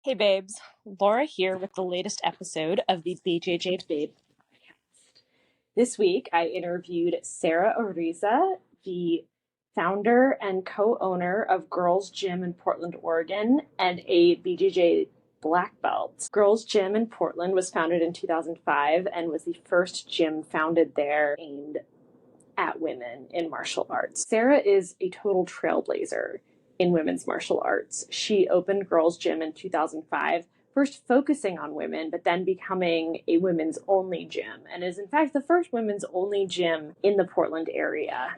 Hey babes, Laura here with the latest episode of the BJJ Babe podcast. This week I interviewed Sarah Oriza, the founder and co-owner of G.I.R.L.S Gym in Portland, Oregon, and a BJJ black belt. G.I.R.L.S Gym in Portland was founded in 2005 and was the first gym founded there aimed at women in martial arts. Sarah is a total trailblazer in women's martial arts. She opened G.I.R.L.S Gym in 2005, first focusing on women, but then becoming a women's only gym, and is in fact the first women's only gym in the Portland area.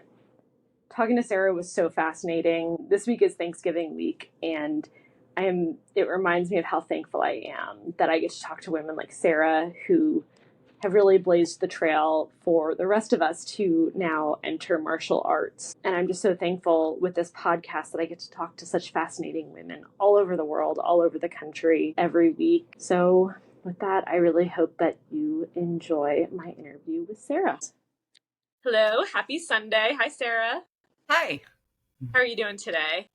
Talking to Sarah was so fascinating. This week is Thanksgiving week, and it reminds me of how thankful I am that I get to talk to women like Sarah who have really blazed the trail for the rest of us to now enter martial arts. And I'm just so thankful with this podcast that I get to talk to such fascinating women all over the world, all over the country every week. So with that, I really hope that you enjoy my interview with Sarah. Hello, happy Sunday. Hi, Sarah. Hi. How are you doing today?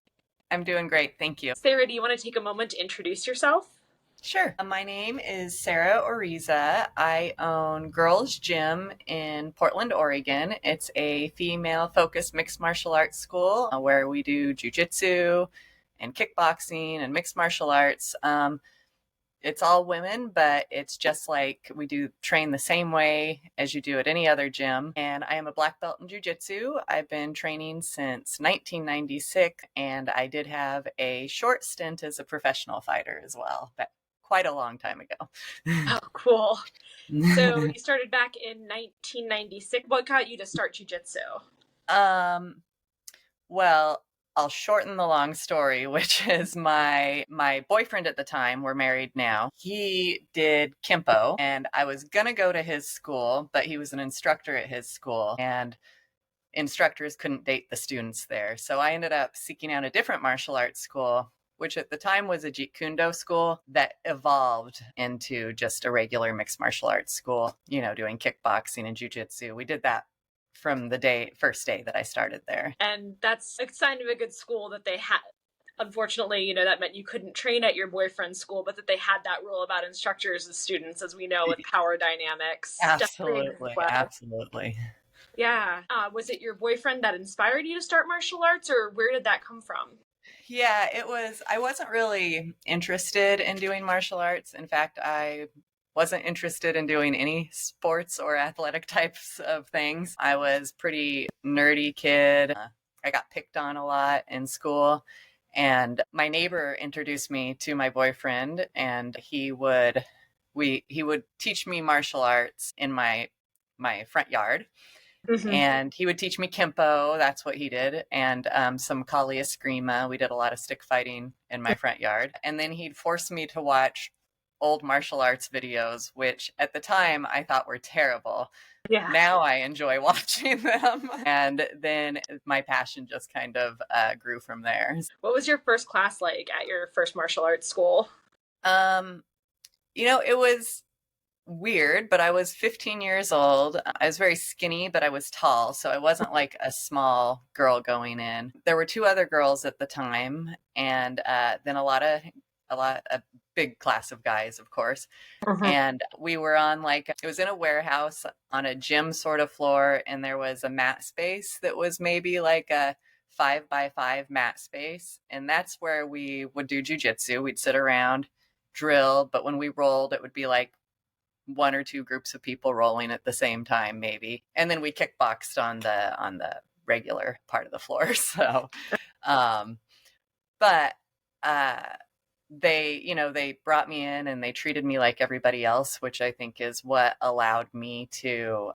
I'm doing great, thank you. Sarah, do you want to take a moment to introduce yourself? Sure. My name is Sarah Oriza. I own G.I.R.L.S Gym in Portland, Oregon. It's a female-focused mixed martial arts school where we do jiu-jitsu and kickboxing and mixed martial arts. It's all women, but it's just like we do train the same way as you do at any other gym. And I am a black belt in jiu-jitsu. I've been training since 1996, and I did have a short stint as a professional fighter as well, but quite a long time ago. Oh, cool. So you started back in 1996. What got you to start jiu-jitsu? Well, I'll shorten the long story, which is my boyfriend at the time, we're married now, he did Kempo, and I was going to go to his school, but he was an instructor at his school, and instructors couldn't date the students there. So I ended up seeking out a different martial arts school, which at the time was a Jeet Kune Do school that evolved into just a regular mixed martial arts school, doing kickboxing and jiu-jitsu. We did that from the first day that I started there. And that's a sign of a good school that they had. Unfortunately, that meant you couldn't train at your boyfriend's school, but that they had that rule about instructors as students, as we know, with power dynamics. Absolutely, absolutely. Yeah. Was it your boyfriend that inspired you to start martial arts, or where did that come from? Yeah, I wasn't really interested in doing martial arts. In fact, I wasn't interested in doing any sports or athletic types of things. I was pretty nerdy kid. I got picked on a lot in school. And my neighbor introduced me to my boyfriend, and he would teach me martial arts in my front yard. Mm-hmm. And he would teach me Kempo. That's what he did. And some Kali Eskrima. We did a lot of stick fighting in my front yard. And then he'd force me to watch old martial arts videos, which at the time I thought were terrible. Yeah. Now I enjoy watching them. And then my passion just kind of grew from there. What was your first class like at your first martial arts school? It was weird, but I was 15 years old. I was very skinny, but I was tall, so I wasn't like a small girl going in. There were two other girls at the time, and then a big class of guys, of course. Uh-huh. And we were on it was in a warehouse on a gym sort of floor, and there was a mat space that was maybe like a 5x5 mat space, and that's where we would do jiu-jitsu. We'd sit around, drill, but when we rolled, it would be like one or two groups of people rolling at the same time, maybe. And then we kickboxed on the regular part of the floor. So, they brought me in and they treated me like everybody else, which I think is what allowed me to,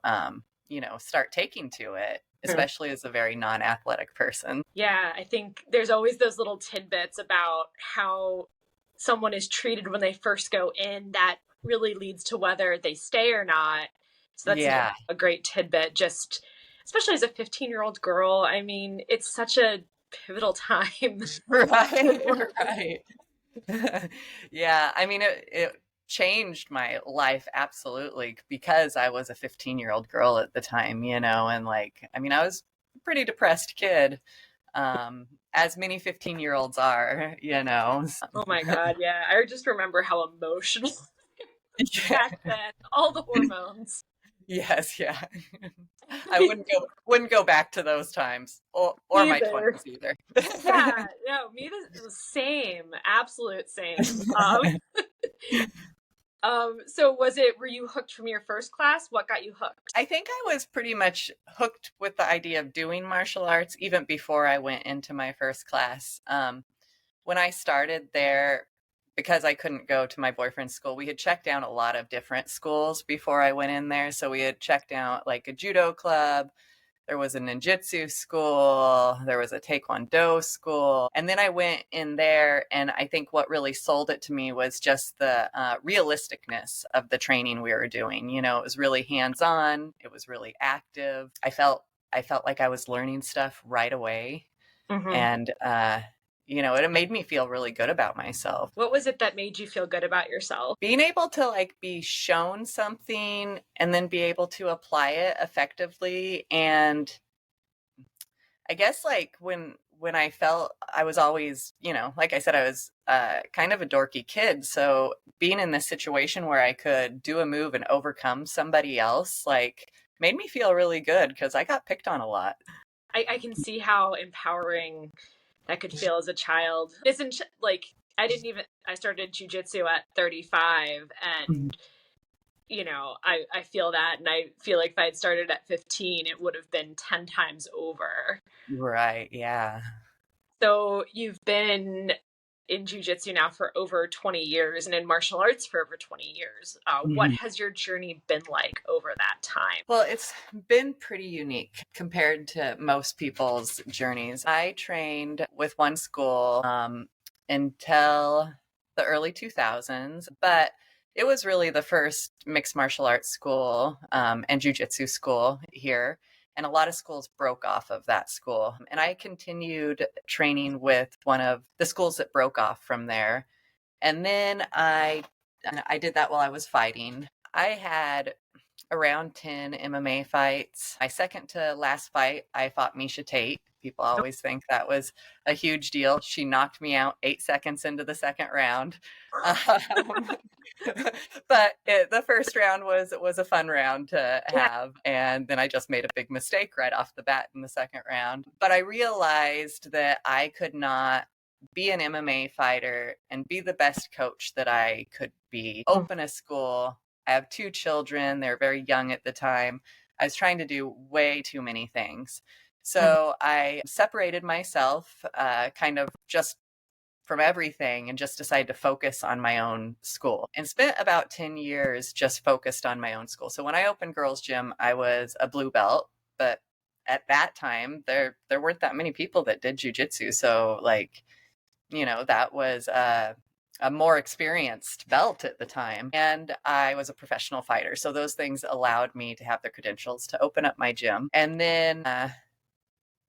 start taking to it, especially as a very non-athletic person. Yeah, I think there's always those little tidbits about how someone is treated when they first go in that really leads to whether they stay or not. So that's a great tidbit, just especially as a 15-year-old girl. I mean, it's such a pivotal time. Right. Yeah, I mean, it changed my life absolutely because I was a 15-year-old girl at the time, and I was a pretty depressed kid. as many 15-year-olds are, you know. Oh my God, yeah. I just remember how emotional Yeah. back then, all the hormones. Yes, yeah. I wouldn't go back to those times or my Neither. 20s either. Yeah, no, me the same, absolute same. So were you hooked from your first class? What got you hooked? I think I was pretty much hooked with the idea of doing martial arts even before I went into my first class. When I started there, because I couldn't go to my boyfriend's school, we had checked out a lot of different schools before I went in there. So we had checked out like a judo club, there was a ninjutsu school, there was a taekwondo school. And then I went in there, and I think what really sold it to me was just the realisticness of the training we were doing. You know, it was really hands-on, it was really active. I felt like I was learning stuff right away. Hmm. And it made me feel really good about myself. What was it that made you feel good about yourself? Being able to like be shown something and then be able to apply it effectively. And I guess like when I felt I was always, like I said, I was kind of a dorky kid. So being in this situation where I could do a move and overcome somebody else, like made me feel really good because I got picked on a lot. I can see how empowering that could feel as a child. Isn't like I started jujitsu at 35, and I feel that, and I feel like if I had started at 15, it would have been 10 times over. Right. Yeah. So you've been in jujitsu now for over 20 years and in martial arts for over 20 years. What Mhm. has your journey been like over that time? Well, it's been pretty unique compared to most people's journeys. I trained with one school until the early 2000s, but it was really the first mixed martial arts school and jujitsu school here. And a lot of schools broke off of that school. And I continued training with one of the schools that broke off from there. And then I did that while I was fighting. I had around 10 MMA fights. My second to last fight, I fought Misha Tate. People always think that was a huge deal. She knocked me out 8 seconds into the second round. Um, but the first round was a fun round to Yeah. have. And then I just made a big mistake right off the bat in the second round. But I realized that I could not be an MMA fighter and be the best coach that I could be, open a school. I have 2 children. They're very young at the time. I was trying to do way too many things. So I separated myself kind of just from everything and just decided to focus on my own school and spent about 10 years just focused on my own school. So when I opened Girls Gym, I was a blue belt, but at that time there weren't that many people that did jujitsu. So like, that was a more experienced belt at the time. And I was a professional fighter. So those things allowed me to have the credentials to open up my gym. And then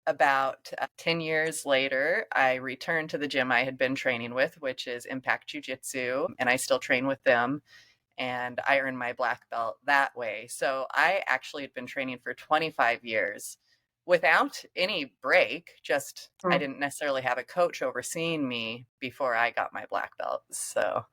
about 10 years later, I returned to the gym I had been training with, which is Impact Jiu Jitsu. And I still train with them. And I earned my black belt that way. So I actually had been training for 25 years without any break. Just I didn't necessarily have a coach overseeing me before I got my black belt. So,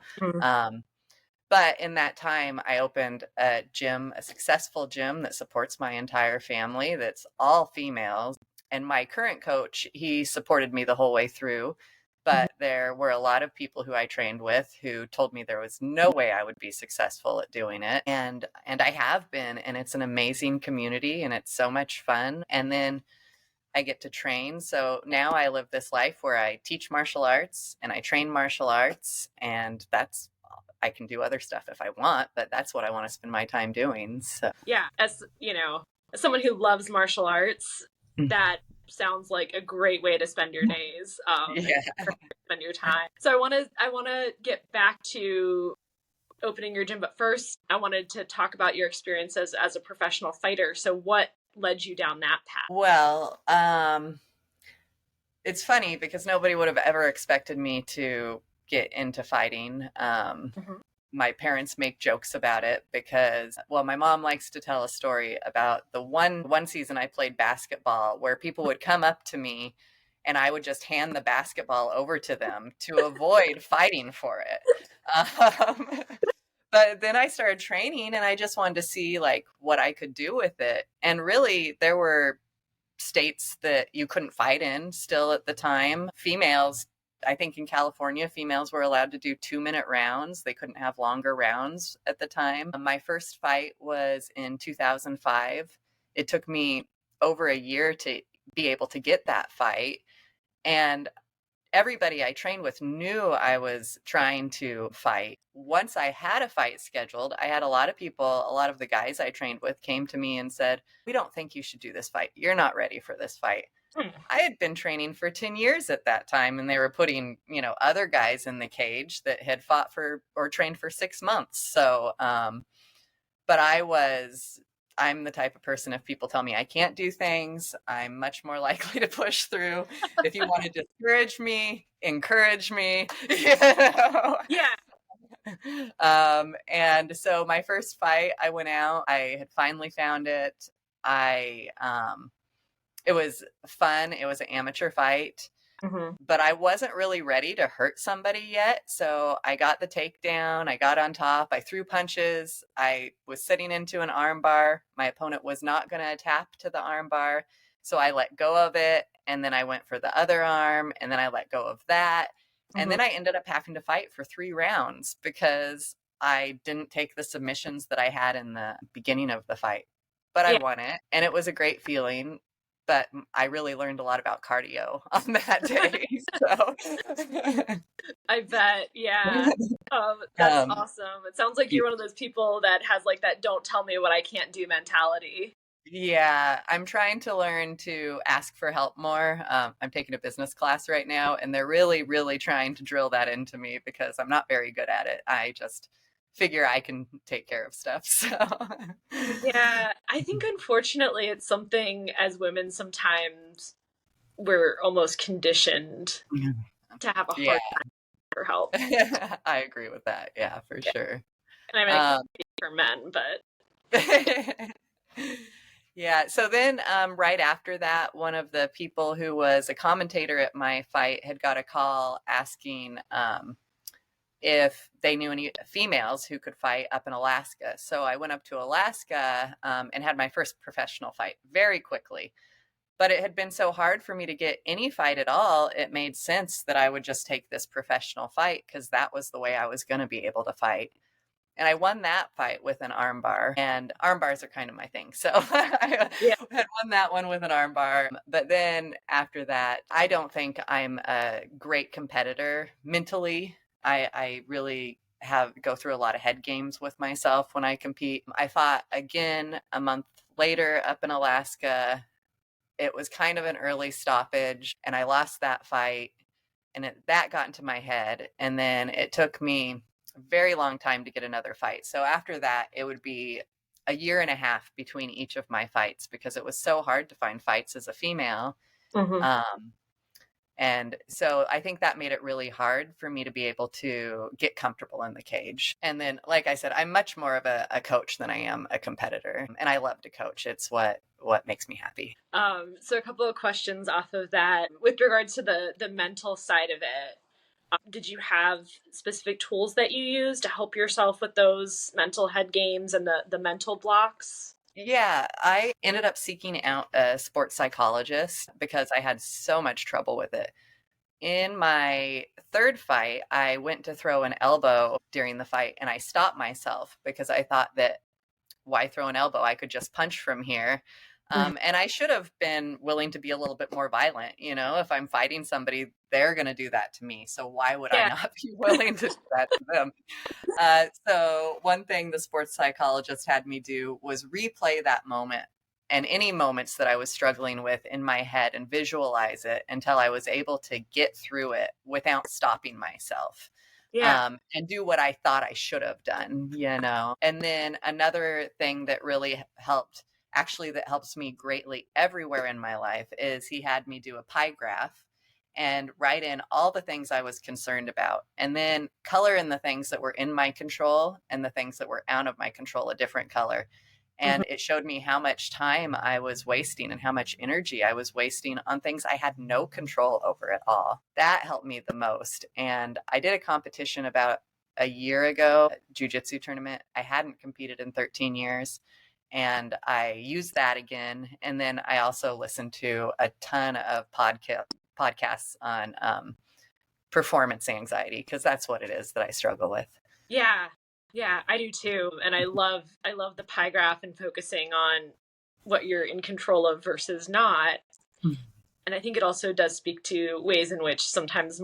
but in that time, I opened a gym, a successful gym that supports my entire family, that's all females. And my current coach, he supported me the whole way through. But there were a lot of people who I trained with who told me there was no way I would be successful at doing it. And I have been, and it's an amazing community and it's so much fun. And then I get to train. So now I live this life where I teach martial arts and I train martial arts, and I can do other stuff if I want, but that's what I want to spend my time doing. So Yeah, as as someone who loves martial arts, that sounds like a great way to spend your days, and yeah. spend your time. So I want to get back to opening your gym, but first I wanted to talk about your experiences as a professional fighter. So what led you down that path? Well, it's funny because nobody would have ever expected me to get into fighting. Mhm. My parents make jokes about it because, well, my mom likes to tell a story about the one season I played basketball where people would come up to me and I would just hand the basketball over to them to avoid fighting for it. Um, but then I started training and I just wanted to see like what I could do with it. And really, there were states that you couldn't fight in still at the time. Females, I think in California, females were allowed to do 2-minute rounds. They couldn't have longer rounds at the time. My first fight was in 2005. It took me over a year to be able to get that fight. And everybody I trained with knew I was trying to fight. Once I had a fight scheduled, I had a lot of people, a lot of the guys I trained with came to me and said, "We don't think you should do this fight. You're not ready for this fight." I had been training for 10 years at that time, and they were putting, other guys in the cage that had fought for or trained for 6 months. So, but I'm the type of person, if people tell me I can't do things, I'm much more likely to push through. If you want to discourage me, encourage me, Yeah. And so my first fight, I went out, I had finally found it. It was fun. It was an amateur fight. But I wasn't really ready to hurt somebody yet. So I got the takedown. I got on top. I threw punches. I was sitting into an arm bar. My opponent was not going to tap to the arm bar. So I let go of it. And then I went for the other arm. And then I let go of that. And then I ended up having to fight for 3 rounds because I didn't take the submissions that I had in the beginning of the fight. But I won it. And it was a great feeling. But I really learned a lot about cardio on that day. So I bet. Yeah. That's awesome. It sounds like you're one of those people that has like that "don't tell me what I can't do" mentality. Yeah, I'm trying to learn to ask for help more. I'm taking a business class right now, and they're really, really trying to drill that into me because I'm not very good at it. I just figure I can take care of stuff. So Yeah, I think unfortunately it's something as women sometimes we're almost conditioned to have a yeah, hard time for help. I agree with that. Yeah, for Yeah. sure. And I mean, I can't speak for men, but Yeah. So then, right after that, one of the people who was a commentator at my fight had got a call asking if they knew any females who could fight up in Alaska. So I went up to Alaska and had my first professional fight very quickly. But it had been so hard for me to get any fight at all, it made sense that I would just take this professional fight because that was the way I was going to be able to fight. And I won that fight with an armbar, and arm bars are kind of my thing. So I yeah. had won that one with an armbar. But then after that, I don't think I'm a great competitor mentally. I really go through a lot of head games with myself when I compete. I fought again a month later up in Alaska. It was kind of an early stoppage, and I lost that fight, and that got into my head. And then it took me a very long time to get another fight. So after that, it would be a year and a half between each of my fights because it was so hard to find fights as a female. Um, and so I think that made it really hard for me to be able to get comfortable in the cage. And then, like I said, I'm much more of a coach than I am a competitor. And I love to coach. It's what makes me happy. So a couple of questions off of that with regards to the mental side of it. Did you have specific tools that you use to help yourself with those mental head games and the mental blocks? Yeah, I ended up seeking out a sports psychologist because I had so much trouble with it. In my third fight, I went to throw an elbow during the fight and I stopped myself because I thought that why throw an elbow? I could just punch from here. And I should have been willing to be a little bit more violent. If I'm fighting somebody, they're going to do that to me. So why would I Yeah. not be willing to do that to them? So one thing the sports psychologist had me do was replay that moment and any moments that I was struggling with in my head and visualize it until I was able to get through it without stopping myself. Yeah. And do what I thought I should have done. And then another thing that really helped, actually, that helps me greatly everywhere in my life is he had me do a pie graph and write in all the things I was concerned about, and then color in the things that were in my control and the things that were out of my control a different color. And it showed me how much time I was wasting and how much energy I was wasting on things I had no control over at all. That helped me the most. And I did a competition about a year ago, a jiu-jitsu tournament. I hadn't competed in 13 years. And I used that again. And then I also listened to a ton of podcasts on performance anxiety, because that's what it is that I struggle with. Yeah. Yeah, I do too. And I love the pie graph and focusing on what you're in control of versus not. And I think it also does speak to ways in which sometimes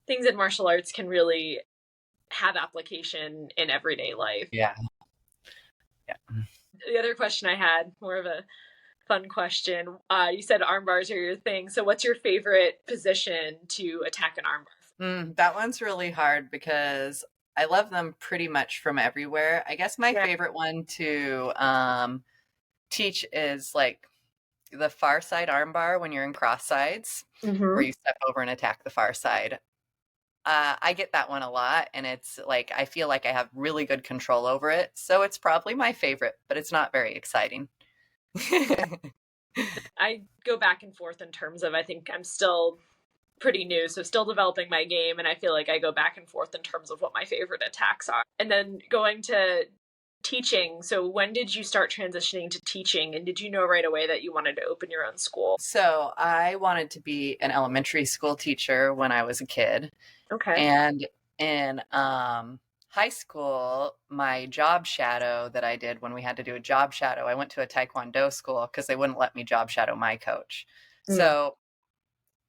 things in martial arts can really have application in everyday life. Yeah. Yeah. The other question I had, more of a fun question. You said arm bars are your thing. So what's your favorite position to attack an arm bar? That one's really hard because I love them pretty much from everywhere. I guess my favorite one to teach is like the far side armbar when you're in cross sides, where you step over and attack the far side. I get that one a lot, and it's like I feel like I have really good control over it. So it's probably my favorite, but it's not very exciting. I go back and forth in terms of, I think I'm still pretty new, so still developing my game, and I feel like I go back and forth in terms of what my favorite attacks are. And then going to teaching, so when did you start transitioning to teaching, and did you know right away that you wanted to open your own school? So I wanted to be an elementary school teacher when I was a kid. Okay. And in high school, my job shadow that I did when we had to do a job shadow, I went to a Taekwondo school because they wouldn't let me job shadow my coach. So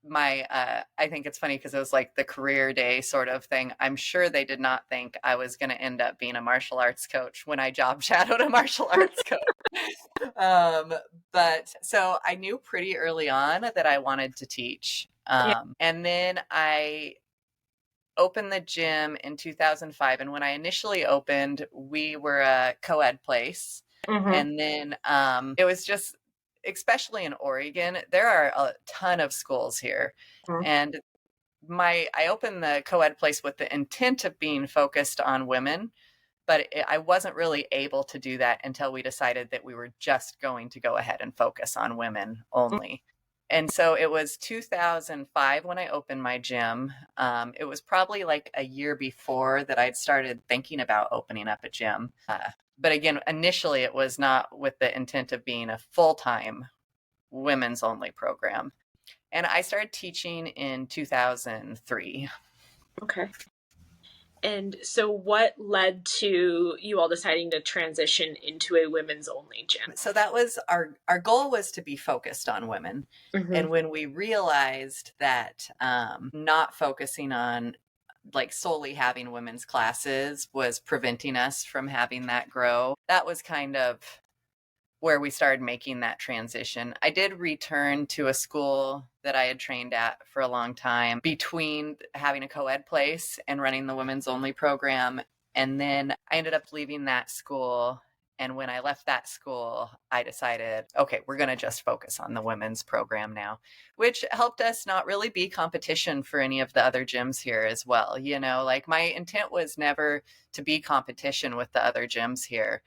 I think it's funny because it was like the career day sort of thing. I'm sure they did not think I was going to end up being a martial arts coach when I job shadowed a martial arts coach. But so I knew pretty early on that I wanted to teach. And then I opened the gym in 2005. And when I initially opened, we were a co-ed place. And then it was just, especially in Oregon, there are a ton of schools here. And I opened the co-ed place with the intent of being focused on women, but I wasn't really able to do that until we decided that we were just going to go ahead and focus on women only. And so it was 2005 when I opened my gym. It was probably like a year before that I'd started thinking about opening up a gym. But again, initially it was not with the intent of being a full-time women's only program. And I started teaching in 2003. Okay. And so what led to you all deciding to transition into a women's only gym? So that was our goal, was to be focused on women. And when we realized that not focusing on like solely having women's classes was preventing us from having that grow, that was kind of where we started making that transition. I did return to a school that I had trained at for a long time between having a co-ed place and running the women's only program. And then I ended up leaving that school. And when I left that school, I decided, okay, we're going to just focus on the women's program now, which helped us not really be competition for any of the other gyms here as well. You know, like my intent was never to be competition with the other gyms here.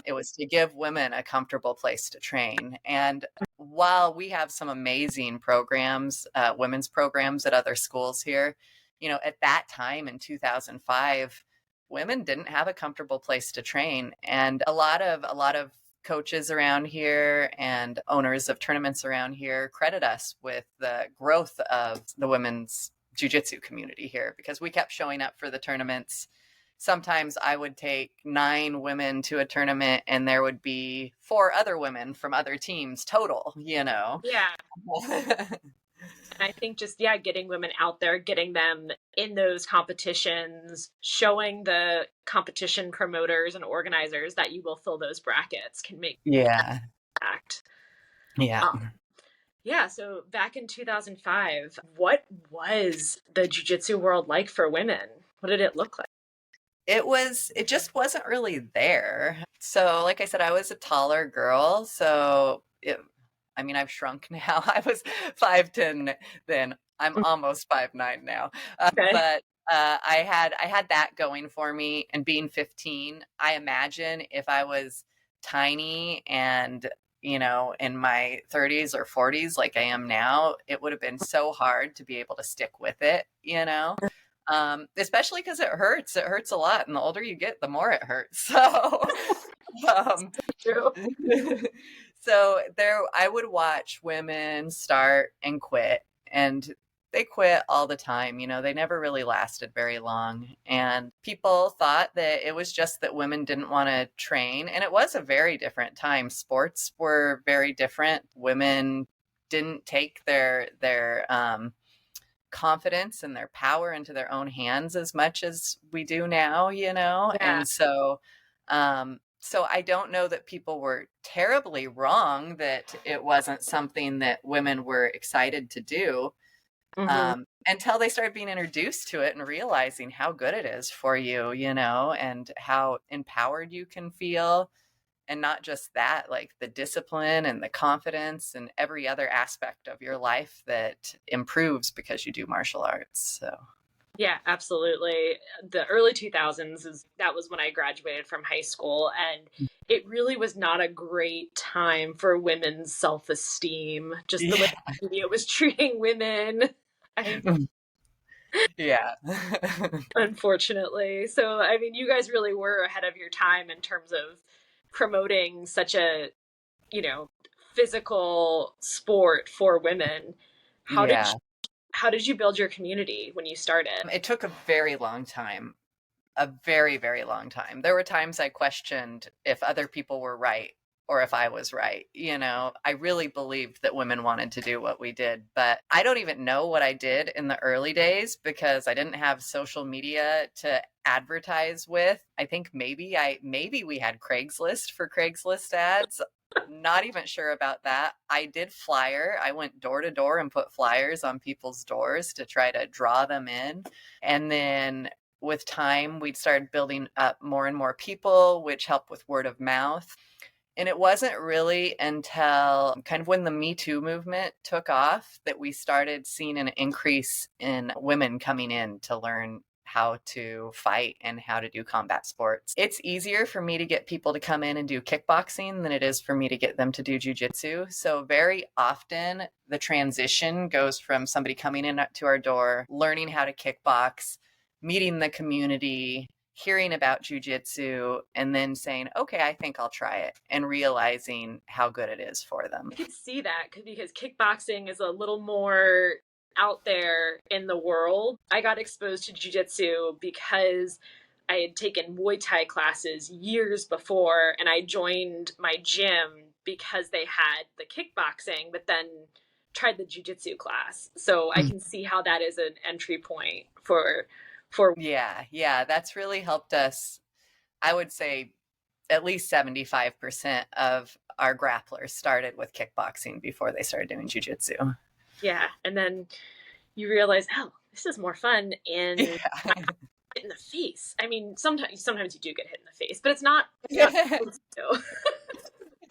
It was to give women a comfortable place to train. And while we have some amazing programs, women's programs at other schools here, you know, at that time in 2005, women didn't have a comfortable place to train. And a lot of coaches around here and owners of tournaments around here credit us with the growth of the women's jiu-jitsu community here, because we kept showing up for the tournaments. Sometimes I would take 9 women to a tournament and there would be 4 other women from other teams total, you know? Yeah. And I think just, getting women out there, getting them in those competitions, showing the competition promoters and organizers that you will fill those brackets can make impact. So back in 2005, what was the jiu-jitsu world like for women? What did it look like? It just wasn't really there. So like I said, I was a taller girl. So I've shrunk now. I was 5'10" then. I'm almost 5'9" now. Okay. But I had that going for me. And being 15, I imagine if I was tiny and in my 30s or 40s like I am now, it would have been so hard to be able to stick with it. Especially because it hurts. It hurts a lot, and the older you get, the more it hurts. So, um, True. so I would watch women start and quit, and they quit all the time. They never really lasted very long. And people thought that it was just that women didn't want to train. And it was a very different time. Sports were very different. Women didn't take their confidence and their power into their own hands as much as we do now. Yeah. And so I don't know that people were terribly wrong that it wasn't something that women were excited to do, Hmm. until they started being introduced to it and realizing how good it is for you, and how empowered you can feel. And not just that, like the discipline and the confidence and every other aspect of your life that improves because you do martial arts. So, Yeah, absolutely. The early 2000s that was when I graduated from high school, and it really was not a great time for women's self-esteem, just the way yeah. the media was treating women. I Yeah. Unfortunately. So, I mean, you guys really were ahead of your time in terms of promoting such a, you know, physical sport for women. How did Yeah. you, how did you build your community when you started? It took a very long time, a very, very long time. There were times I questioned if other people were right or if I was right. I really believed that women wanted to do what we did, but I don't even know what I did in the early days because I didn't have social media to advertise with. I think maybe we had Craigslist for Craigslist ads. Not even sure about that. I did flyer. I went door to door and put flyers on people's doors to try to draw them in. And then with time, we'd started building up more and more people, which helped with word of mouth. And it wasn't really until kind of when the Me Too movement took off that we started seeing an increase in women coming in to learn how to fight and how to do combat sports. It's easier for me to get people to come in and do kickboxing than it is for me to get them to do jujitsu. So very often the transition goes from somebody coming in to our door, learning how to kickbox, meeting the community, hearing about jujitsu, and then saying, okay, I think I'll try it, and realizing how good it is for them. I could see that because kickboxing is a little more out there in the world. I got exposed to jujitsu because I had taken Muay Thai classes years before, and I joined my gym because they had the kickboxing, but then tried the jujitsu class. So I can see how that is an entry point for Yeah, that's really helped us. I would say at least 75% of our grapplers started with kickboxing before they started doing jujitsu. yeah. And then you realize, oh, this is more fun and Yeah. hit in the face. I mean, sometimes you do get hit in the face, but it's not supposed to.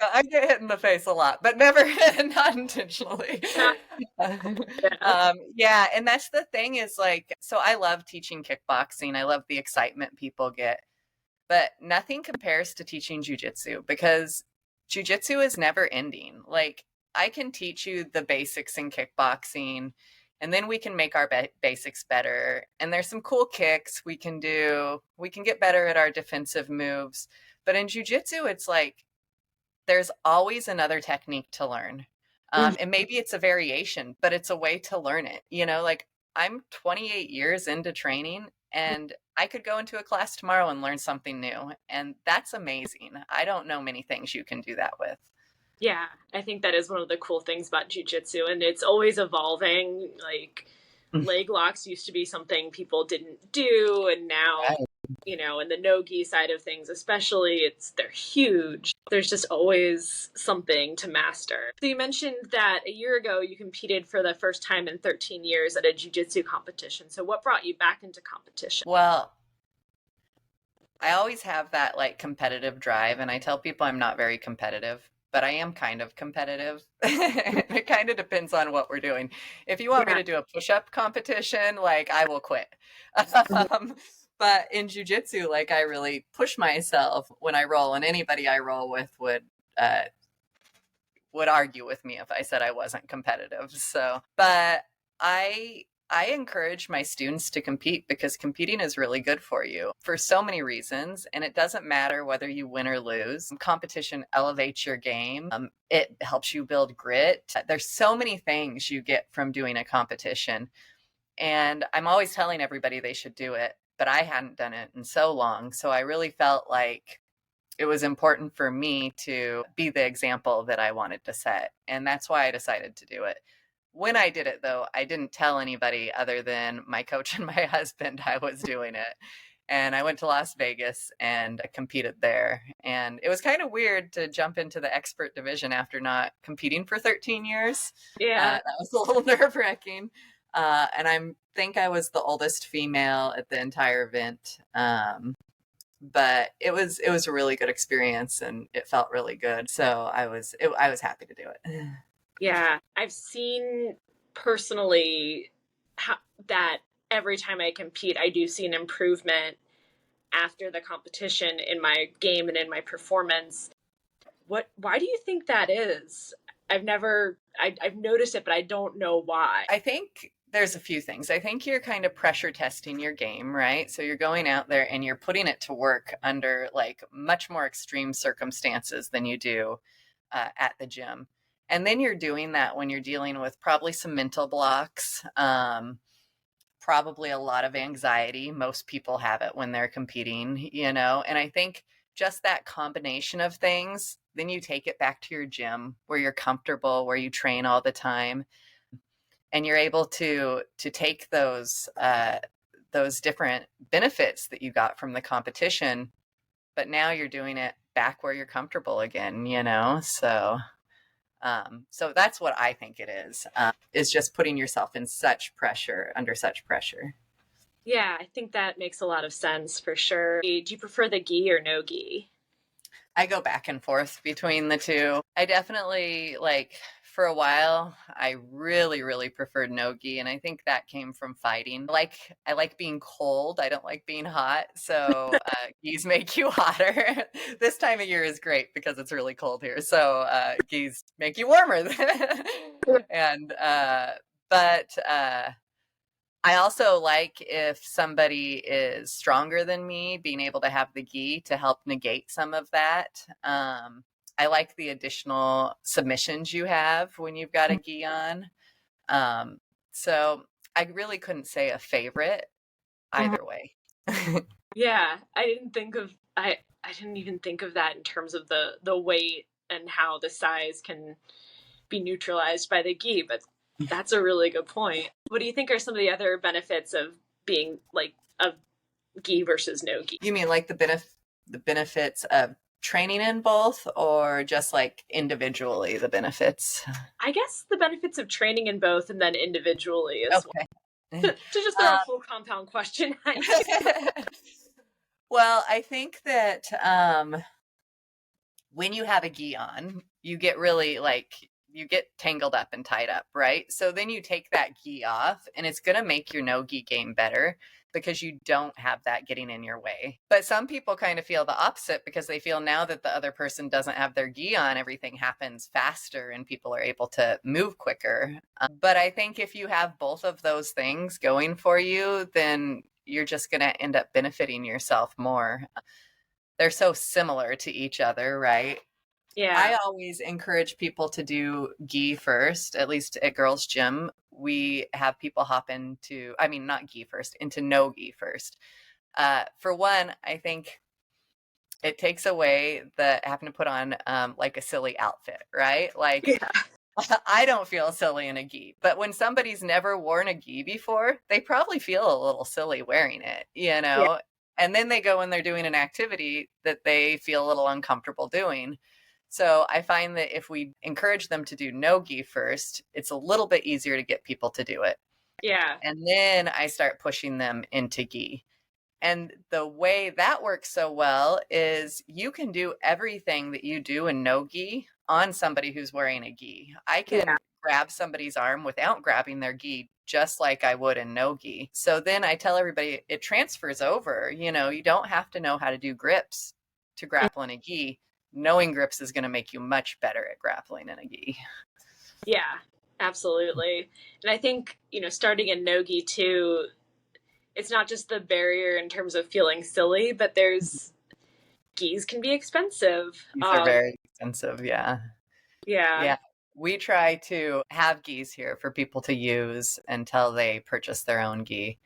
I get hit in the face a lot, but never not intentionally. Not, yeah. Yeah, and that's the thing is like, so I love teaching kickboxing. I love the excitement people get, but nothing compares to teaching jujitsu because jujitsu is never ending. Like, I can teach you the basics in kickboxing, and then we can make our basics better. And there's some cool kicks we can do. We can get better at our defensive moves. But in jujitsu, it's like there's always another technique to learn. Mhm. And maybe it's a variation, but it's a way to learn it. Like I'm 28 years into training and I could go into a class tomorrow and learn something new. And that's amazing. I don't know many things you can do that with. Yeah, I think that is one of the cool things about jujitsu, and it's always evolving. Like leg locks used to be something people didn't do, and now, Right. in the no-gi side of things, especially, they're huge. There's just always something to master. So you mentioned that a year ago you competed for the first time in 13 years at a jujitsu competition. So what brought you back into competition? Well, I always have that like competitive drive, and I tell people I'm not very competitive. but I am kind of competitive. It kind of depends on what we're doing. If you want me Yeah. to do a push-up competition, like I will quit. Um, but in jujitsu, like I really push myself when I roll, and anybody I roll with would argue with me if I said I wasn't competitive. So, but I encourage my students to compete because competing is really good for you for so many reasons. And it doesn't matter whether you win or lose. Competition elevates your game. It helps you build grit. There's so many things you get from doing a competition. And I'm always telling everybody they should do it, but I hadn't done it in so long. So I really felt like it was important for me to be the example that I wanted to set. And that's why I decided to do it. When I did it, though, I didn't tell anybody other than my coach and my husband I was doing it. And I went to Las Vegas and competed there. And it was kind of weird to jump into the expert division after not competing for 13 years. Yeah. That was a little nerve wracking. And I think I was the oldest female at the entire event. But it was a really good experience and it felt really good. So I was happy to do it. Yeah. I've seen personally how, that every time I compete, I do see an improvement after the competition in my game and in my performance. Why do you think that is? I've noticed it, but I don't know why. I think there's a few things. I think you're kind of pressure testing your game, right? So you're going out there and you're putting it to work under like much more extreme circumstances than you do at the gym. And then you're doing that when you're dealing with probably some mental blocks, probably a lot of anxiety. Most people have it when they're competing, and I think just that combination of things, then you take it back to your gym where you're comfortable, where you train all the time, and you're able to take those different benefits that you got from the competition, but now you're doing it back where you're comfortable again. So that's what I think it is just putting yourself in under such pressure. Yeah, I think that makes a lot of sense for sure. Do you prefer the gi or no gi? I go back and forth between the two. I definitely for a while I really really preferred no-gi, and I think that came from fighting. I like being cold. I don't like being hot. So gis make you hotter. This time of year is great because it's really cold here. So gis make you warmer. and but I also like if somebody is stronger than me, being able to have the gi to help negate some of that. I like the additional submissions you have when you've got a gi on. So I really couldn't say a favorite either way. Yeah, I didn't even think of that in terms of the weight and how the size can be neutralized by the gi, but that's a really good point. What do you think are some of the other benefits of being like of gi versus no gi? You mean like the benefits of training in both, or just like individually the benefits? I guess the benefits of training in both and then individually as Okay. well. To just throw a full compound question at you. Well, I think that when you have a gi on, you get really you get tangled up and tied up, right? So then you take that gi off and it's going to make your no gi game better because you don't have that getting in your way. But some people kind of feel the opposite because they feel now that the other person doesn't have their gi on, everything happens faster and people are able to move quicker. But I think if you have both of those things going for you, then you're just going to end up benefiting yourself more. They're so similar to each other, right? Yeah. I always encourage people to do gi first, at least at Girls Gym. We have people hop not gi first, into no gi first. For one, I think it takes away the having to put on like a silly outfit, right? Like Yeah. I don't feel silly in a gi, but when somebody's never worn a gi before, they probably feel a little silly wearing Yeah. it. And then they go and they're doing an activity that they feel a little uncomfortable doing. So I find that if we encourage them to do no gi first, it's a little bit easier to get people to do it. Yeah. And then I start pushing them into gi. And the way that works so well is you can do everything that you do in no gi on somebody who's wearing a gi. I Yeah. can grab somebody's arm without grabbing their gi, just like I would in no gi. So then I tell everybody it transfers over. You know, you don't have to know how to do grips to grapple in a gi. Knowing grips is going to make you much better at grappling in a gi. Yeah, absolutely. And I think, starting in Nogi too, it's not just the barrier in terms of feeling silly, but there's gis can be expensive. These are very expensive. Yeah. Yeah. Yeah. We try to have gis here for people to use until they purchase their own gi.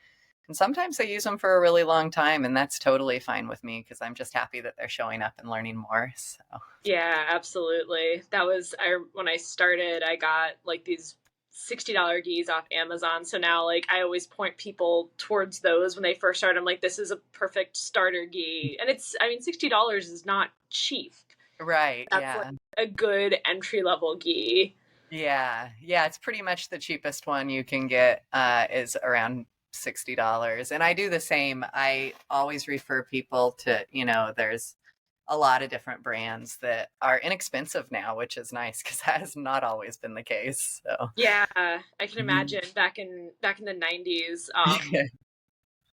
And sometimes they use them for a really long time, and that's totally fine with me because I'm just happy that they're showing up and learning more. So, Yeah, absolutely. That was when I started, I got like these $60 gis off Amazon. So now like I always point people towards those when they first start. I'm like, this is a perfect starter gi. And $60 is not cheap. right. That's like Yeah. a good entry level gi. Yeah. Yeah. It's pretty much the cheapest one you can get is around $60. And I do the same. I always refer people to, there's a lot of different brands that are inexpensive now, which is nice because that has not always been the case. So, Yeah, I can imagine back in the 90s, yeah.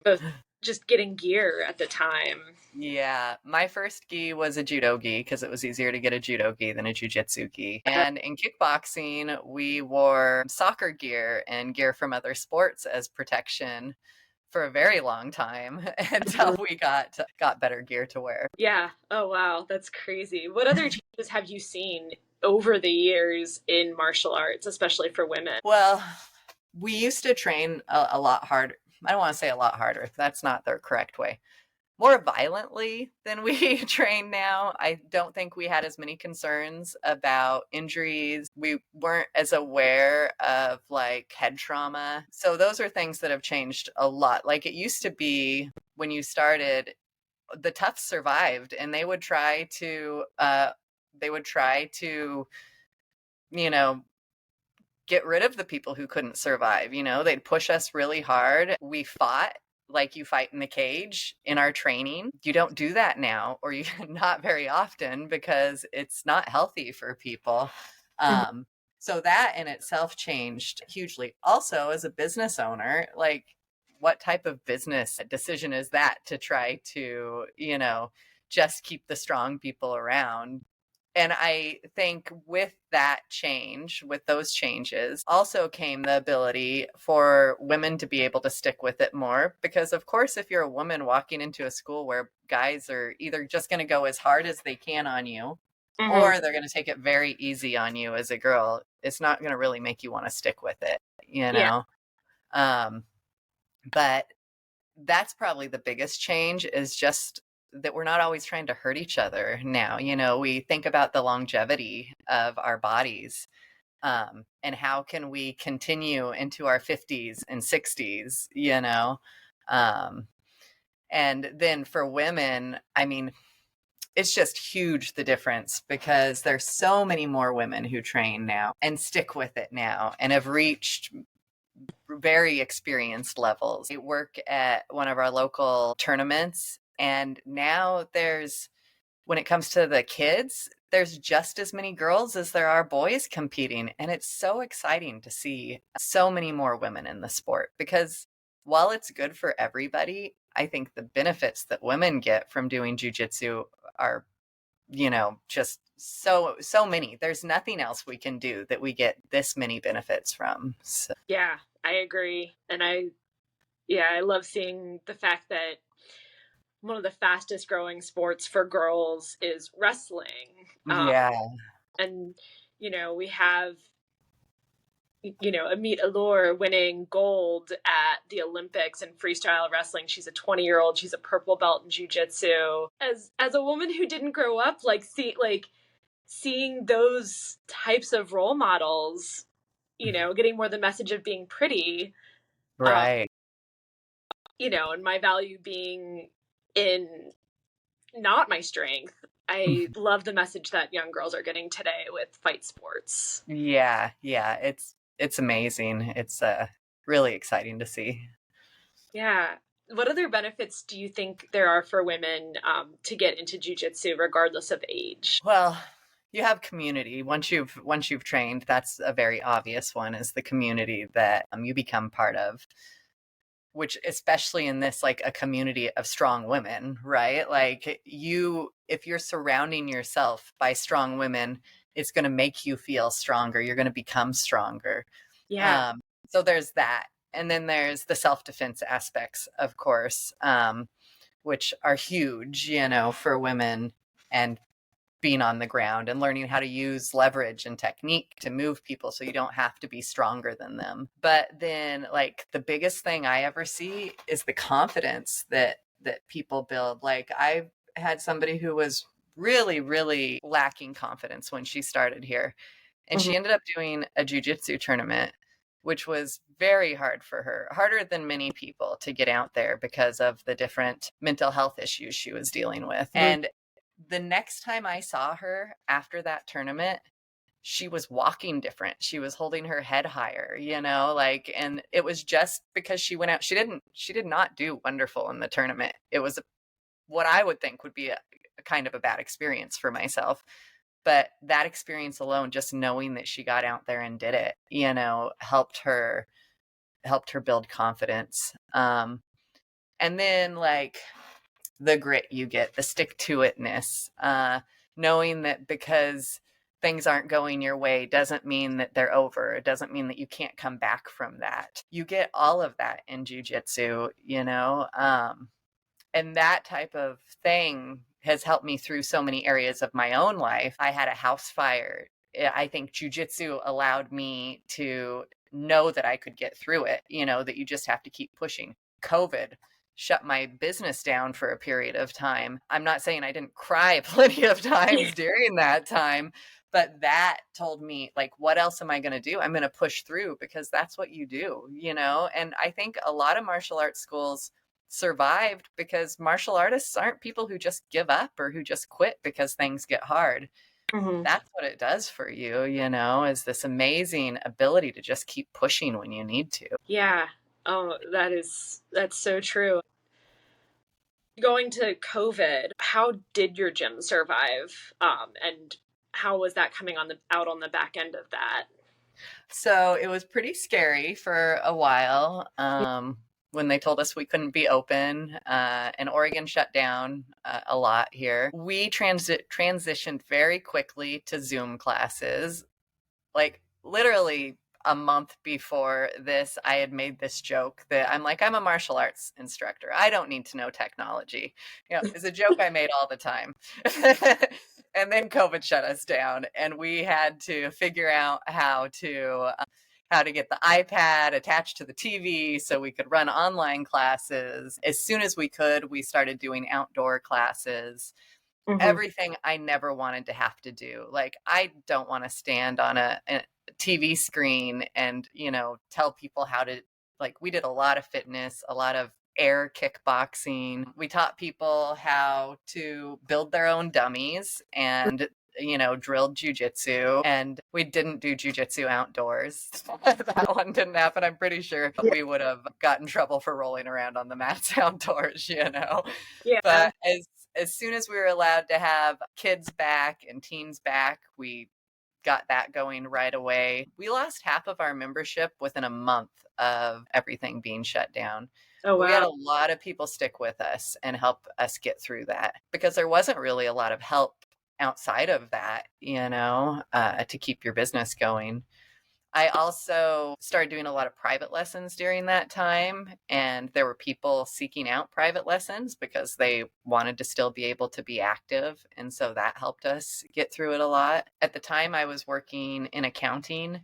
both just getting gear at the time. Yeah, my first gi was a judo gi because it was easier to get a judo gi than a jujitsu gi. And in kickboxing, we wore soccer gear and gear from other sports as protection for a very long time until we got better gear to wear. Yeah. Oh wow, that's crazy. What other changes have you seen over the years in martial arts, especially for women? Well, we used to train a lot harder. I don't want to say a lot harder. That's not the correct way. More violently than we train now. I don't think we had as many concerns about injuries. We weren't as aware of like head trauma. So those are things that have changed a lot. Like it used to be when you started, the toughs survived and they would try to you know get rid of the people who couldn't survive. They'd push us really hard. We fought like you fight in the cage in our training. You don't do that now, or you not very often because it's not healthy for people. So that in itself changed hugely. Also, as a business owner, like what type of business decision is that to try to, just keep the strong people around? And I think with those changes, also came the ability for women to be able to stick with it more. Because, of course, if you're a woman walking into a school where guys are either just going to go as hard as they can on you, Mm-hmm. or they're going to take it very easy on you as a girl, it's not going to really make you want to stick with it, you Yeah. know? Um, but that's probably the biggest change is just that we're not always trying to hurt each other now. We think about the longevity of our bodies, and how can we continue into our 50s and 60s, and then for women, I mean, it's just huge the difference because there's so many more women who train now and stick with it now and have reached very experienced levels. I work at one of our local tournaments, and now when it comes to the kids, there's just as many girls as there are boys competing. And it's so exciting to see so many more women in the sport because while it's good for everybody, I think the benefits that women get from doing jujitsu are, just so many. There's nothing else we can do that we get this many benefits from. So. Yeah, I agree. And I love seeing the fact that one of the fastest growing sports for girls is wrestling. Yeah. And, we have, Amit Allure winning gold at the Olympics in freestyle wrestling. She's a 20-year-old. She's a purple belt in jujitsu. As a woman who didn't grow up seeing those types of role models, getting more the message of being pretty, um, Right. and my value being in not my strength. I love the message that young girls are getting today with fight sports. Yeah, yeah, it's amazing. It's really exciting to see. Yeah. What other benefits do you think there are for women to get into jujitsu regardless of age? Well, You have community. Once you've trained, that's a very obvious one, is the community that you become part of, which especially in this, like, a community of strong women, right? Like, if you're surrounding yourself by strong women, it's going to make you feel stronger. You're going to become stronger. Yeah. Um, so there's that. And then there's the self-defense aspects, of course, which are huge, for women, and being on the ground and learning how to use leverage and technique to move people so you don't have to be stronger than them. But then, like, the biggest thing I ever see is the confidence that people build. Like, I had somebody who was really, really lacking confidence when she started here, and Hmm. she ended up doing a jujitsu tournament, which was very hard for her, harder than many people, to get out there because of the different mental health issues she was dealing with. Hmm. And the next time I saw her after that tournament, she was walking different. She was holding her head higher, like, and it was just because she went out. She did not do wonderful in the tournament. It was what I would think would be a kind of a bad experience for myself. But that experience alone, just knowing that she got out there and did it, helped her build confidence. And then, like, the grit you get, the stick to itness, knowing that because things aren't going your way doesn't mean that they're over. It doesn't mean that you can't come back from that. You get all of that in jujitsu, and that type of thing has helped me through so many areas of my own life. I had a house fire. I think jujitsu allowed me to know that I could get through it, that you just have to keep pushing. COVID shut my business down for a period of time. I'm not saying I didn't cry plenty of times during that time, but that told me, like, what else am I going to do? I'm going to push through, because that's what you do, And I think a lot of martial arts schools survived because martial artists aren't people who just give up or who just quit because things get hard. Hmm. That's what it does for you, is this amazing ability to just keep pushing when you need to. Yeah. Oh, that's so true. Going to COVID, how did your gym survive? And how was that coming out on the back end of that? So it was pretty scary for a while, when they told us we couldn't be open, and Oregon shut down a lot here. We transitioned very quickly to Zoom classes. Like, literally a month before this, I had made this joke that I'm a martial arts instructor. I don't need to know technology. It's a joke I made all the time. And then COVID shut us down, and we had to figure out how to get the iPad attached to the TV so we could run online classes. As soon as we could, we started doing outdoor classes. Hmm. Everything I never wanted to have to do. Like, I don't want to stand on a TV screen and, tell people how to, like, we did a lot of fitness, a lot of air kickboxing. We taught people how to build their own dummies and, drilled jujitsu, and we didn't do jujitsu outdoors. That one didn't happen. I'm pretty sure Yeah. we would have got in trouble for rolling around on the mats outdoors. Yeah. But as soon as we were allowed to have kids back and teens back, we got that going right away. We lost half of our membership within a month of everything being shut down. Oh, But we had wow. a lot of people stick with us and help us get through that, because there wasn't really a lot of help outside of that, to keep your business going. I also started doing a lot of private lessons during that time, and there were people seeking out private lessons because they wanted to still be able to be active, and so that helped us get through it a lot. At the time, I was working in accounting,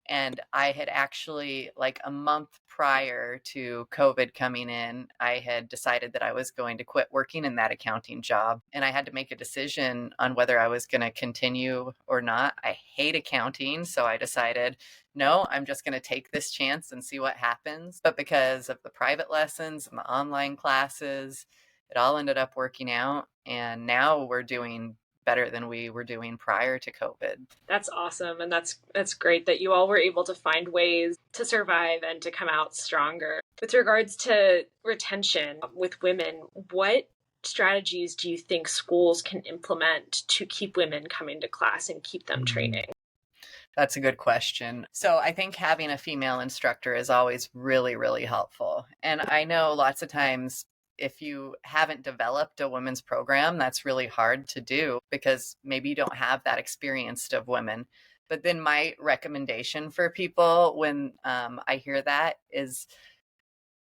and I had actually, like, a month prior to COVID coming in, I had decided that I was going to quit working in that accounting job. And I had to make a decision on whether I was going to continue or not. I hate accounting. So I decided, no, I'm just going to take this chance and see what happens. But because of the private lessons and the online classes, it all ended up working out. And now we're doing better than we were doing prior to COVID. That's awesome, and that's great that you all were able to find ways to survive and to come out stronger. With regards to retention with women, what strategies do you think schools can implement to keep women coming to class and keep them training? That's a good question. So I think having a female instructor is always really, really helpful. And I know lots of times if you haven't developed a women's program, that's really hard to do because maybe you don't have that experience of women. But then my recommendation for people when I hear that is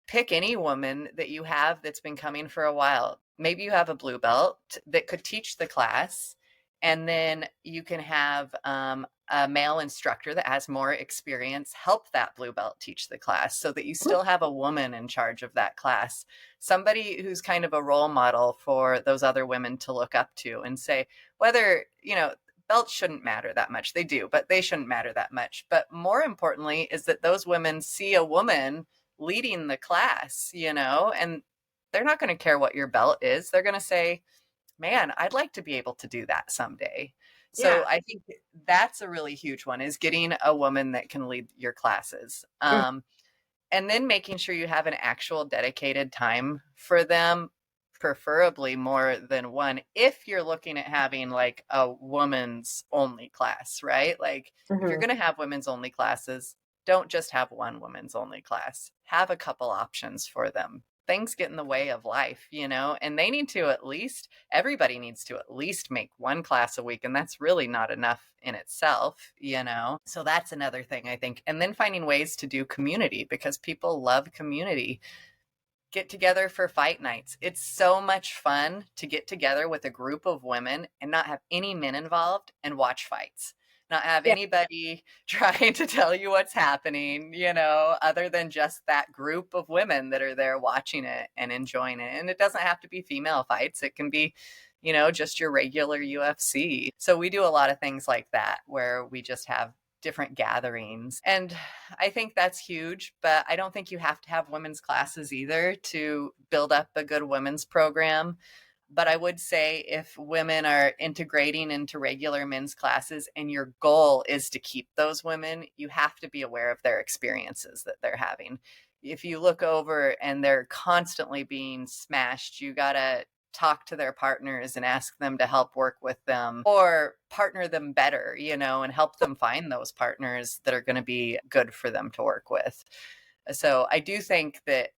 pick any woman that you have that's been coming for a while. Maybe you have a blue belt that could teach the class, and then you can have a male instructor that has more experience help that blue belt teach the class so that you still have a woman in charge of that class. Somebody who's kind of a role model for those other women to look up to and say, whether, belts shouldn't matter that much. They do, but they shouldn't matter that much. But more importantly is that those women see a woman leading the class, and they're not going to care what your belt is. They're going to say, man, I'd like to be able to do that someday. So Yeah. I think that's a really huge one is getting a woman that can lead your classes. And then making sure you have an actual dedicated time for them, preferably more than one, if you're looking at having like a woman's only class, right? Like if you're Mm-hmm. going to have women's only classes, don't just have one women's only class, have a couple options for them. Things get in the way of life, and they need to everybody needs to at least make one class a week. And that's really not enough in itself. So that's another thing I think. And then finding ways to do community because people love community. Get together for fight nights. It's so much fun to get together with a group of women and not have any men involved and watch fights. Not have Yeah. anybody trying to tell you what's happening, other than just that group of women that are there watching it and enjoying it. And it doesn't have to be female fights. It can be, just your regular UFC. So we do a lot of things like that where we just have different gatherings. And I think that's huge, but I don't think you have to have women's classes either to build up a good women's program. But I would say if women are integrating into regular men's classes and your goal is to keep those women, you have to be aware of their experiences that they're having. If you look over and they're constantly being smashed, you got to talk to their partners and ask them to help work with them or partner them better, and help them find those partners that are going to be good for them to work with. So I do think that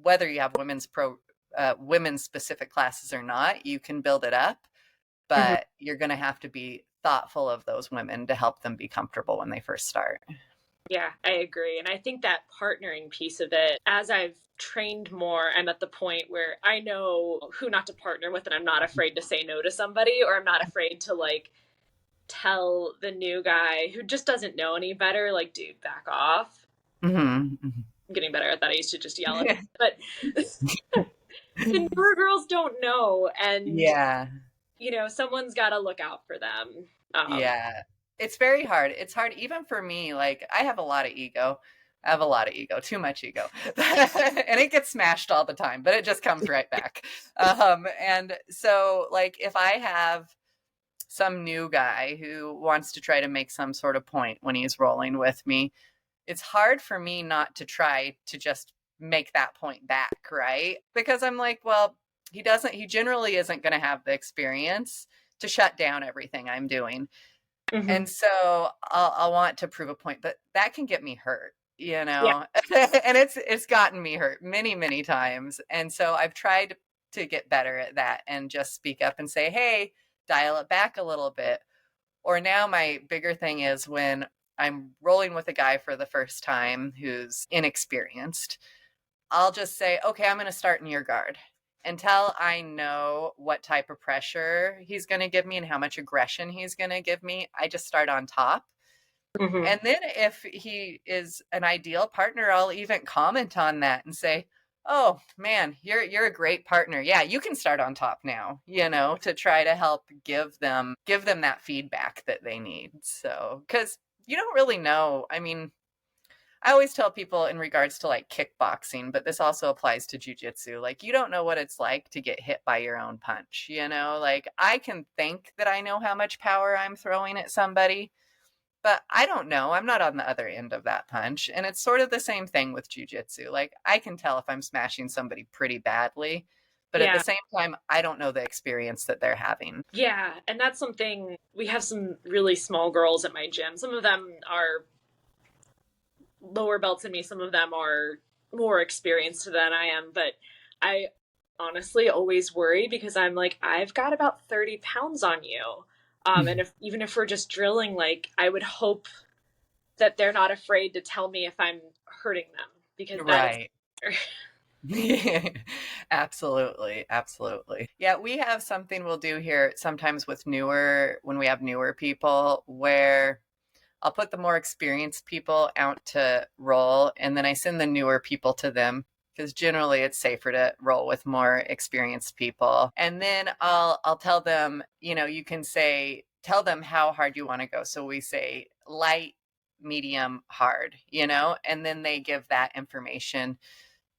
whether you have women's specific classes or not, you can build it up, Mm-hmm. but you're going to have to be thoughtful of those women to help them be comfortable when they first start. Yeah, I agree. And I think that partnering piece of it, as I've trained more, I'm at the point where I know who not to partner with, and I'm not afraid to say no to somebody, or I'm not afraid to like tell the new guy who just doesn't know any better, like, dude, back off. Mm-hmm. I'm getting better at that. I used to just yell at him. But the newer girls don't know. And, Yeah. someone's got to look out for them. Yeah. It's very hard. It's hard even for me. Like I have a lot of ego. I have a lot of ego, too much ego. And it gets smashed all the time, but it just comes right back. And so like if I have some new guy who wants to try to make some sort of point when he's rolling with me, it's hard for me not to try to just make that point back, right? Because I'm like, well, he generally isn't going to have the experience to shut down everything I'm doing. Mm-hmm. And so I'll want to prove a point, but that can get me hurt, Yeah. and it's gotten me hurt many, many times. And so I've tried to get better at that and just speak up and say, hey, dial it back a little bit. Or now my bigger thing is when I'm rolling with a guy for the first time who's inexperienced, I'll just say, okay, I'm going to start in your guard until I know what type of pressure he's going to give me and how much aggression he's going to give me. I just start on top. Mm-hmm. And then if he is an ideal partner, I'll even comment on that and say, oh man, you're a great partner. Yeah, you can start on top now, to try to help give them that feedback that they need. So, cuz you don't really know. I mean, I always tell people in regards to like kickboxing, but this also applies to jujitsu. Like, you don't know what it's like to get hit by your own punch, Like, I can think that I know how much power I'm throwing at somebody, but I don't know. I'm not on the other end of that punch. And it's sort of the same thing with jujitsu. Like, I can tell if I'm smashing somebody pretty badly, But at the same time, I don't know the experience that they're having. Yeah, and that's something, we have some really small girls at my gym. Some of them are lower belts than me, some of them are more experienced than I am, but I honestly always worry because I'm like, I've got about 30 pounds on you. And if even if we're just drilling, like I would hope that they're not afraid to tell me if I'm hurting them because that is Right. Absolutely. Absolutely. Yeah, we have something we'll do here sometimes with when we have newer people, where I'll put the more experienced people out to roll, and then I send the newer people to them because generally it's safer to roll with more experienced people. And then I'll tell them, you can tell them how hard you want to go. So we say light, medium, hard, and then they give that information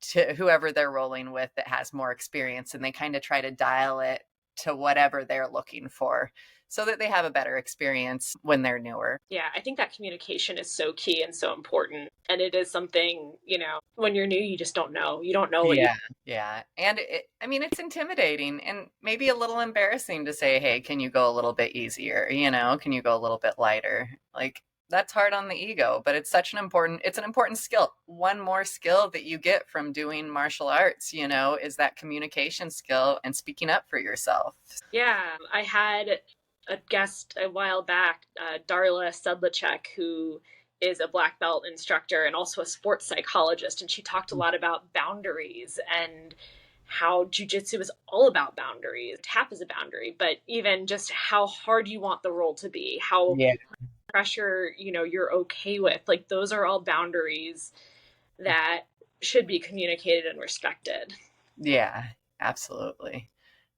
to whoever they're rolling with that has more experience, and they kind of try to dial it to whatever they're looking for so that they have a better experience when they're newer. Yeah, I think that communication is so key and so important. And it is something, when you're new, you just don't know. You don't know what you. Yeah. And it's intimidating and maybe a little embarrassing to say, hey, can you go a little bit easier? Can you go a little bit lighter? Like, that's hard on the ego, but it's an important skill. One more skill that you get from doing martial arts, is that communication skill and speaking up for yourself. Yeah, I had a guest a while back, Darla Sedlacek, who is a black belt instructor and also a sports psychologist. And she talked a lot about boundaries and how jujitsu is all about boundaries. Tap is a boundary, but even just how hard you want the roll to be, how pressure, you're okay with. Like, those are all boundaries that should be communicated and respected. Yeah, absolutely.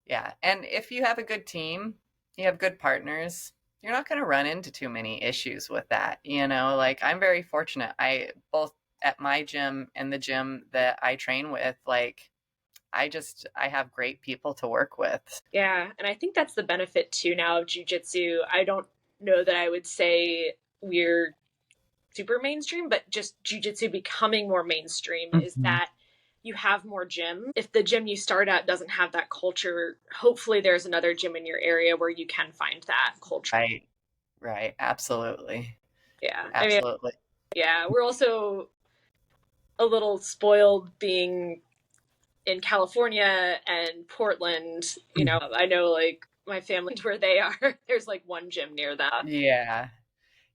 Yeah. And if you have a good team, you have good partners, you're not going to run into too many issues with that. Like, I'm very fortunate. Both at my gym and the gym that I train with, like, I have great people to work with. Yeah. And I think that's the benefit too now of jujitsu. I don't know that I would say we're super mainstream, but just jujitsu becoming more mainstream is that you have more gyms. If the gym you start at doesn't have that culture, hopefully there's another gym in your area where you can find that culture. Right. Absolutely. Yeah. Absolutely. Yeah. We're also a little spoiled being in California and Portland. I know like my family where they are, there's like one gym near them. Yeah.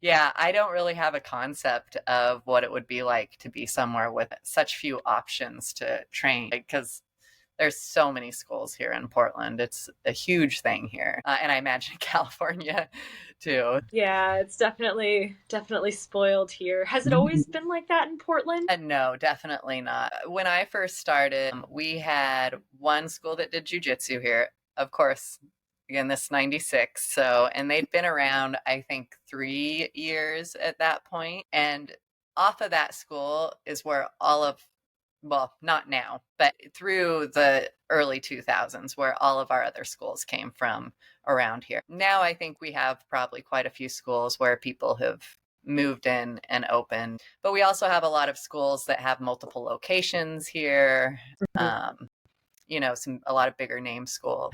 Yeah, I don't really have a concept of what it would be like to be somewhere with such few options to train, because there's so many schools here in Portland. It's a huge thing here. And I imagine California too. Yeah, it's definitely spoiled here. Has it always been like that in Portland? No, definitely not. When I first started, we had one school that did jujitsu here. Of course, again, this 96. So, and they'd been around, I think, 3 years at that point. And off of that school is where well, not now, but through the early 2000s, where all of our other schools came from around here. Now I think we have probably quite a few schools where people have moved in and opened, but we also have a lot of schools that have multiple locations here. A lot of bigger name schools.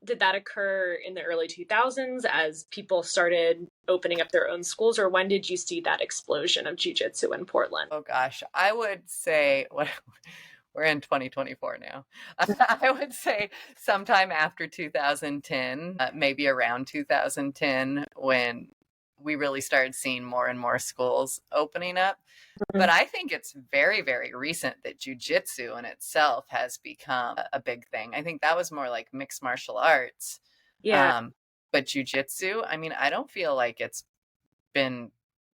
Did that occur in the early 2000s as people started opening up their own schools, or when did you see that explosion of jiu-jitsu in Portland? Oh gosh, I would say we're in 2024 now. I would say sometime after 2010, maybe around 2010, when we really started seeing more and more schools opening up. But I think it's very, very recent that jujitsu in itself has become a big thing. I think that was more like mixed martial arts. Yeah. But jujitsu, I don't feel like it's been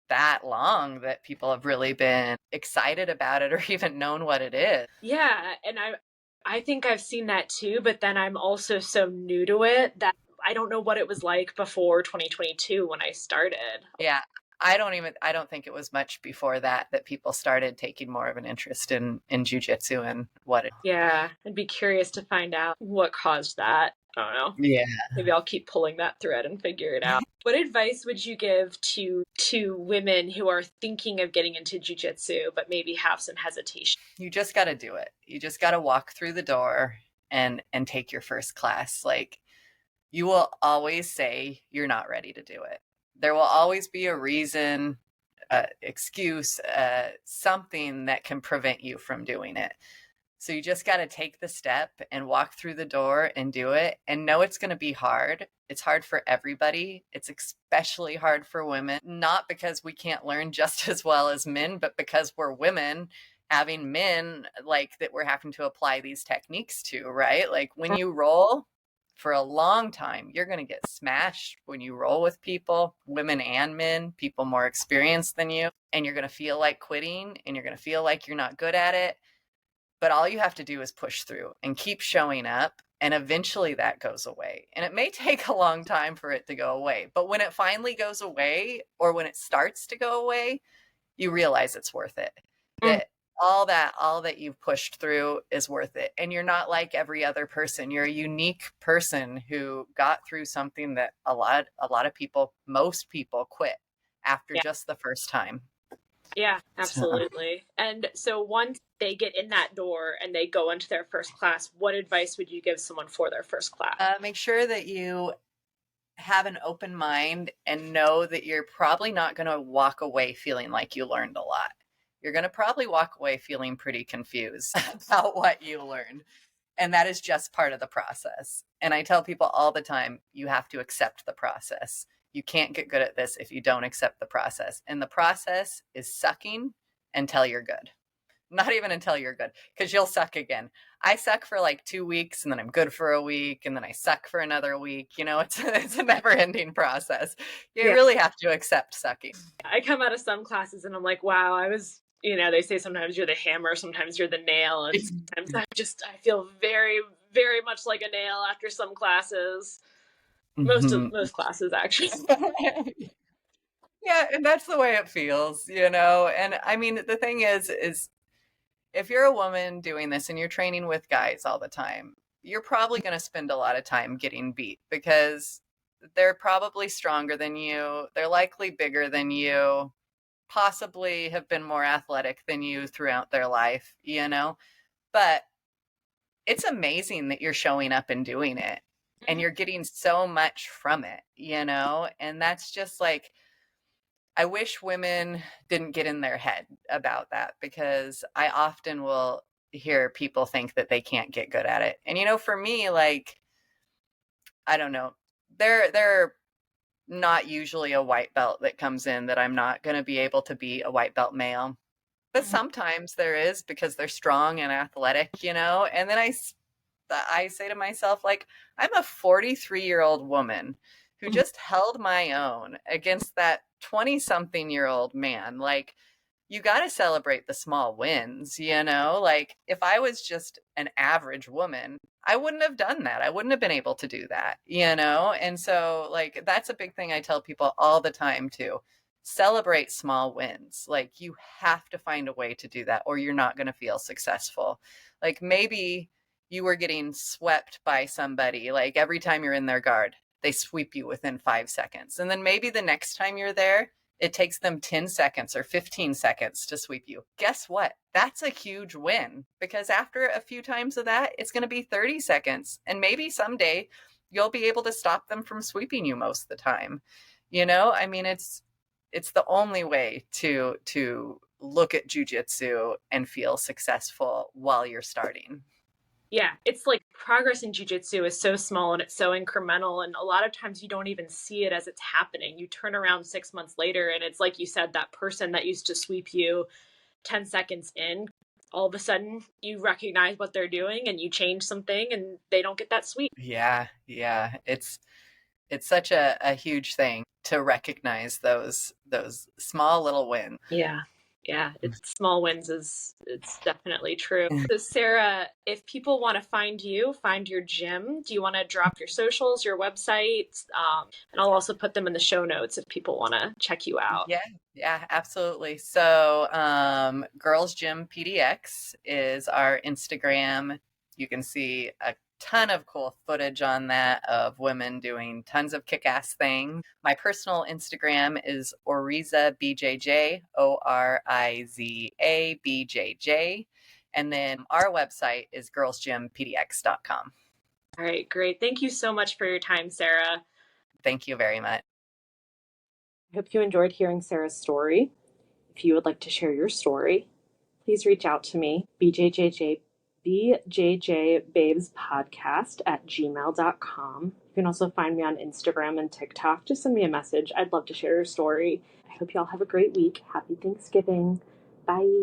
that long that people have really been excited about it or even known what it is. Yeah, and I think I've seen that too, but then I'm also so new to it that I don't know what it was like before 2022 when I started. Yeah. I don't think it was much before that people started taking more of an interest in jujitsu and what it. Yeah, I'd be curious to find out what caused that. I don't know. Yeah. Maybe I'll keep pulling that thread and figure it out. What advice would you give to women who are thinking of getting into jujitsu but maybe have some hesitation? You just got to do it. You just got to walk through the door and take your first class. Like, you will always say you're not ready to do it. There will always be a reason, excuse, something that can prevent you from doing it. So you just got to take the step and walk through the door and do it, and know it's going to be hard. It's hard for everybody. It's especially hard for women, not because we can't learn just as well as men, but because we're women having men like that we're having to apply these techniques to, right? Like, when you roll for a long time, you're going to get smashed when you roll with people, women and men, people more experienced than you, and you're going to feel like quitting, and you're going to feel like you're not good at it. But all you have to do is push through and keep showing up. And eventually that goes away. And it may take a long time for it to go away. But when it finally goes away, or when it starts to go away, you realize it's worth it. That all that you've pushed through is worth it. And you're not like every other person. You're a unique person who got through something that a lot of people, most people, quit after Yeah. just the first time. Yeah, So, absolutely. And so once they get in that door and they go into their first class, what advice would you give someone for their first class? make sure that you have an open mind and know that you're probably not going to walk away feeling like you learned a lot. You're going to probably walk away feeling pretty confused about what you learned. And that is just part of the process. And I tell people all the time, you have to accept the process. You can't get good at this if you don't accept the process. And the process is sucking until you're good. Not even until you're good, because you'll suck again. I suck for like 2 weeks, and then I'm good for a week, and then I suck for another week. It's a never ending process. You really have to accept sucking. I come out of some classes and I'm like, wow, they say sometimes you're the hammer, sometimes you're the nail. And sometimes I feel very, very much like a nail after some classes. Most classes, actually. Yeah, and that's the way it feels. And I mean, the thing is if you're a woman doing this and you're training with guys all the time, you're probably going to spend a lot of time getting beat, because they're probably stronger than you. They're likely bigger than you, possibly have been more athletic than you throughout their life. But it's amazing that you're showing up and doing it, and you're getting so much from it. And that's just like, I wish women didn't get in their head about that, because I often will hear people think that they can't get good at it. And for me, like, I don't know, they're not usually a white belt that comes in that I'm not going to be able to be a white belt male. But sometimes there is, because they're strong and athletic. And then I say to myself, like, I'm a 43-year-old woman who just held my own against that 20-something-year-old man. Like, you got to celebrate the small wins. Like, if I was just an average woman, I wouldn't have done that. I wouldn't have been able to do that. And so, like, that's a big thing I tell people all the time too. Celebrate small wins. Like, you have to find a way to do that, or you're not going to feel successful. Like, maybe you were getting swept by somebody, like, every time you're in their guard, they sweep you within 5 seconds. And then maybe the next time you're there, it takes them 10 seconds or 15 seconds to sweep you. Guess what? That's a huge win, because after a few times of that, it's going to be 30 seconds. And maybe someday you'll be able to stop them from sweeping you most of the time. I mean, it's the only way to look at jujitsu and feel successful while you're starting. Yeah, it's like progress in jujitsu is so small and it's so incremental. And a lot of times you don't even see it as it's happening. You turn around 6 months later and it's like you said, that person that used to sweep you 10 seconds in, all of a sudden you recognize what they're doing and you change something and they don't get that sweep. Yeah. It's such a huge thing to recognize those small little wins. Yeah, it's small wins it's definitely true. So Sarah, if people want to find you, find your gym, do you want to drop your socials, your website? And I'll also put them in the show notes if people want to check you out. Yeah, absolutely. So, Girls Gym PDX is our Instagram. You can see a ton of cool footage on that of women doing tons of kick-ass things. My personal Instagram is Oriza BJJ, ORIZA BJJ. And then our website is girlsgympdx.com. All right, great. Thank you so much for your time, Sarah. Thank you very much. I hope you enjoyed hearing Sarah's story. If you would like to share your story, please reach out to me, bjjbabespodcast@gmail.com. You can also find me on Instagram and TikTok. Just send me a message. I'd love to share your story. I hope you all have a great week. Happy Thanksgiving. Bye.